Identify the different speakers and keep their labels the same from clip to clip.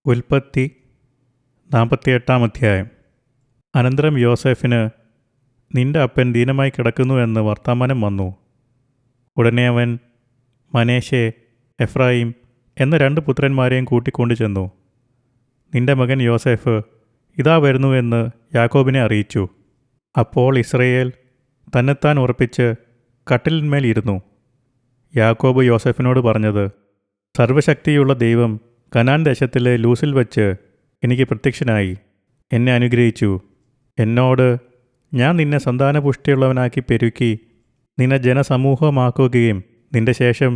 Speaker 1: ഉൽപ്പത്തി 48 അധ്യായം. അനന്തരം യോസേഫിന് നിന്റെ അപ്പൻ ദീനമായി കിടക്കുന്നു എന്ന് വർത്തമാനം വന്നു. ഉടനെ അവൻ മനേശെ, എഫ്രായിം എന്ന 2 പുത്രന്മാരെയും കൂട്ടിക്കൊണ്ടു ചെന്നു. നിന്റെ മകൻ യോസേഫ് ഇതാ വരുന്നു എന്ന് യാക്കോബിനെ അറിയിച്ചു. അപ്പോൾ ഇസ്രയേൽ തന്നെത്താൻ ഉറപ്പിച്ച് കട്ടിലിന്മേൽ ഇരുന്നു. യാക്കോബ് യോസേഫിനോട് പറഞ്ഞത്, സർവശക്തിയുള്ള ദൈവം കനാൻ ദേശത്തിലെ ലൂസിൽ വച്ച് എനിക്ക് പ്രത്യക്ഷനായി എന്നെ അനുഗ്രഹിച്ചു. എന്നോട്, ഞാൻ നിന്നെ സന്താനപുഷ്ടിയുള്ളവനാക്കി പെരുക്കി നിന്നെ ജനസമൂഹമാക്കുകയും നിന്റെ ശേഷം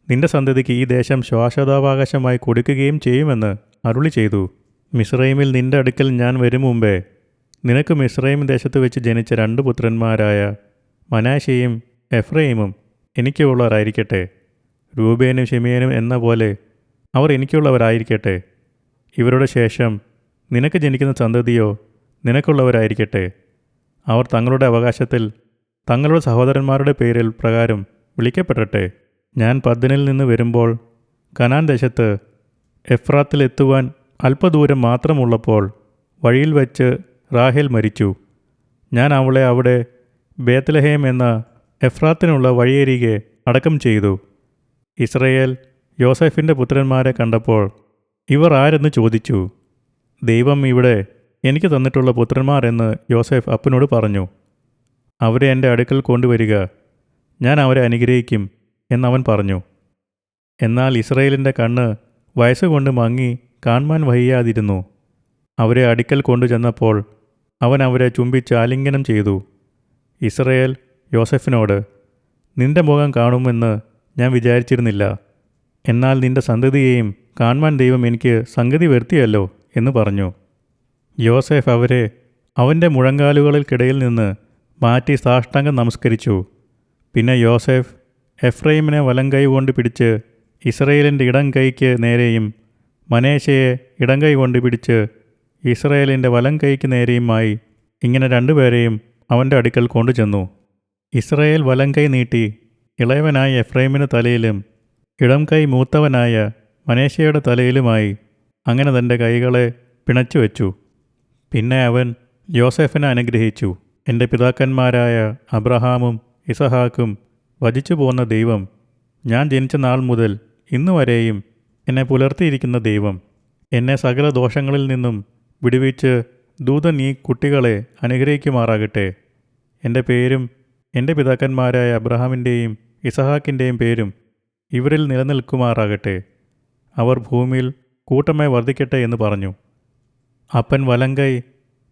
Speaker 1: നിന്റെ സന്തതിക്ക് ഈ ദേശം ശാശ്വതാവകാശമായി കൊടുക്കുകയും ചെയ്യുമെന്ന് അരുളി ചെയ്തു. മിസ്രൈമിൽ നിന്റെ അടുക്കൽ ഞാൻ വരും മുമ്പേ നിനക്ക് മിസ്രൈം ദേശത്ത് വെച്ച് ജനിച്ച 2 പുത്രന്മാരായ മനാശയും എഫ്രൈമും എനിക്കുള്ളവരായിരിക്കട്ടെ. രൂബേനും ശിമെയോനും എന്ന പോലെ അവർ എനിക്കുള്ളവരായിരിക്കട്ടെ. ഇവരുടെ ശേഷം നിനക്ക് ജനിക്കുന്ന സന്തതിയോ നിനക്കുള്ളവരായിരിക്കട്ടെ. അവർ തങ്ങളുടെ അവകാശത്തിൽ തങ്ങളുടെ സഹോദരന്മാരുടെ പേരിൽ പ്രകാരം വിളിക്കപ്പെടട്ടെ. ഞാൻ പദ്ദനിൽ നിന്ന് വരുമ്പോൾ കനാൻ ദേശത്ത് എഫ്രാത്തിലെത്തുവാൻ അല്പദൂരം മാത്രമുള്ളപ്പോൾ വഴിയിൽ വച്ച് റാഹേൽ മരിച്ചു. ഞാൻ അവളെ അവിടെ ബേത്ലഹേം എന്ന എഫ്രാത്തിനുള്ള വഴിയരികെ അടക്കം ചെയ്തു. ഇസ്രയേൽ യോസേഫിൻ്റെ പുത്രന്മാരെ കണ്ടപ്പോൾ ഇവർ ആരെന്ന് ചോദിച്ചു. ദൈവം ഇവിടെ എനിക്ക് തന്നിട്ടുള്ള പുത്രന്മാർ എന്ന് യോസേഫ് അപ്പനോട് പറഞ്ഞു. അവരെ എൻ്റെ അടുക്കൽ കൊണ്ടുവരിക, ഞാൻ അവരെ അനുഗ്രഹിക്കും എന്നവൻ പറഞ്ഞു. എന്നാൽ ഇസ്രയേലിൻ്റെ കണ്ണ് വയസ്സുകൊണ്ട് മങ്ങി കാണുവാൻ വയ്യാതിരുന്നു. അവരെ അടുക്കൽ കൊണ്ടുചെന്നപ്പോൾ അവൻ അവരെ ചുംബിച്ച് ആലിംഗനം ചെയ്തു. ഇസ്രയേൽ യോസേഫിനോട്, നിന്റെ മുഖം കാണുമെന്ന് ഞാൻ വിചാരിച്ചിരുന്നില്ല. എന്നാൽ നിന്റെ സന്തതിയെയും കാണുവാൻ ദൈവം എനിക്ക് സംഗതി വരുത്തിയല്ലോ എന്ന് പറഞ്ഞു. യോസേഫ് അവരെ അവൻ്റെ മുഴങ്കാലുകൾക്കിടയിൽ നിന്ന് മാറ്റി സാഷ്ടാംഗം നമസ്കരിച്ചു. പിന്നെ യോസേഫ് എഫ്രൈമിനെ വലങ്കൈ കൊണ്ട് പിടിച്ച് ഇസ്രയേലിൻ്റെ ഇടം കൈക്ക് നേരെയും മനേശയെ ഇടം കൈ കൊണ്ട് പിടിച്ച് ഇസ്രയേലിൻ്റെ വലം കൈക്ക് നേരെയുമായി ഇങ്ങനെ 2 പേരെയും അവൻ്റെ അടുക്കൽ കൊണ്ടുചെന്നു. ഇസ്രയേൽ വലം കൈ നീട്ടി ഇളയവനായ എഫ്രൈമിൻ്റെ തലയിലും ഇടം കൈ മൂത്തവനായ മനേശയുടെ തലയിലുമായി അങ്ങനെ തൻ്റെ കൈകളെ പിണച്ചു വെച്ചു. പിന്നെ അവൻ യോസേഫിനെ അനുഗ്രഹിച്ചു. എൻ്റെ പിതാക്കന്മാരായ അബ്രഹാമും ഇസഹാക്കും വചിച്ചു പോന്ന ദൈവം, ഞാൻ ജനിച്ച നാൾ മുതൽ ഇന്നുവരെയും എന്നെ പുലർത്തിയിരിക്കുന്ന ദൈവം, എന്നെ സകല ദോഷങ്ങളിൽ നിന്നും വിടുവിച്ച് ദൂതൻ ഈ കുട്ടികളെ അനുഗ്രഹിക്കുമാറാകട്ടെ. എൻ്റെ പേരും എൻ്റെ പിതാക്കന്മാരായ അബ്രഹാമിൻ്റെയും ഇസഹാക്കിൻ്റെയും പേരും ഇവരിൽ നിലനിൽക്കുമാറാകട്ടെ. അവർ ഭൂമിയിൽ കൂട്ടമായി വർദ്ധിക്കട്ടെ എന്ന് പറഞ്ഞു. അപ്പൻ വലങ്കൈ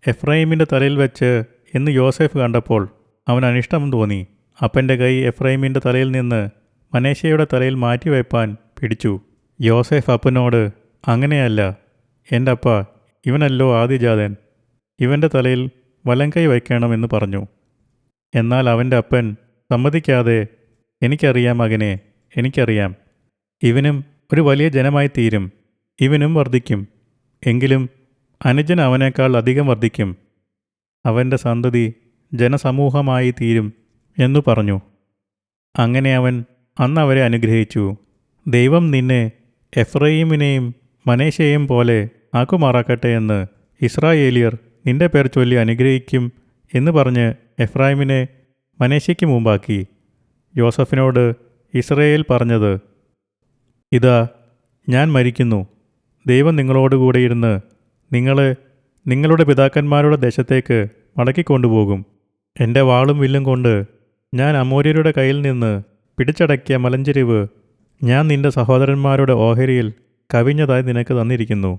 Speaker 1: എഫ്രൈമിൻ്റെ തലയിൽ വെച്ച് എന്ന് യോസേഫ് കണ്ടപ്പോൾ അവൻ അനിഷ്ടം തോന്നി. അപ്പൻ്റെ കൈ എഫ്രൈമിൻ്റെ തലയിൽ നിന്ന് മനേശയുടെ തലയിൽ മാറ്റിവയ്പ്പാൻ പിടിച്ചു. യോസേഫ് അപ്പനോട്, അങ്ങനെയല്ല എൻ്റെ അപ്പ, ഇവനല്ലോ ആദിജാതൻ, ഇവൻ്റെ തലയിൽ വലങ്കൈ വയ്ക്കണമെന്ന് പറഞ്ഞു. എന്നാൽ അവൻ്റെ അപ്പൻ സമ്മതിക്കാതെ, എനിക്കറിയാം മകനെ, എനിക്കറിയാം. ഇവനും ഒരു വലിയ ജനമായി തീരും, ഇവനും വർദ്ധിക്കും. എങ്കിലും അനുജൻ അവനേക്കാൾ അധികം വർദ്ധിക്കും. അവൻ്റെ സന്തതി ജനസമൂഹമായി തീരും എന്നു പറഞ്ഞു. അങ്ങനെ അവൻ അന്ന് അവരെ അനുഗ്രഹിച്ചു. ദൈവം നിന്നെ എഫ്രൈമിനെയും മനേശയെയും പോലെ ആക്കുമാറാക്കട്ടെ എന്ന് ഇസ്രായേലിയർ നിന്റെ പേർ ചൊല്ലി അനുഗ്രഹിക്കും എന്ന് പറഞ്ഞ് എഫ്രൈമിനെ മനേശയ്ക്ക് മുമ്പാക്കി. യോസഫിനോട് ഇസ്രയേൽ പറഞ്ഞത്, ഇതാ ഞാൻ മരിക്കുന്നു. ദൈവം നിങ്ങളോടുകൂടെ ഇരുന്ന് നിങ്ങളെ നിങ്ങളുടെ പിതാക്കന്മാരുടെ ദേശത്തേക്ക് മടക്കിക്കൊണ്ടുപോകും. എൻ്റെ വാളും വില്ലും കൊണ്ട് ഞാൻ അമോര്യരുടെ കയ്യിൽ നിന്ന് പിടിച്ചടക്കിയ മലഞ്ചെരിവ് ഞാൻ നിന്റെ സഹോദരന്മാരുടെ ഓഹരിയിൽ കവിഞ്ഞതായി നിനക്ക് തന്നിരിക്കുന്നു.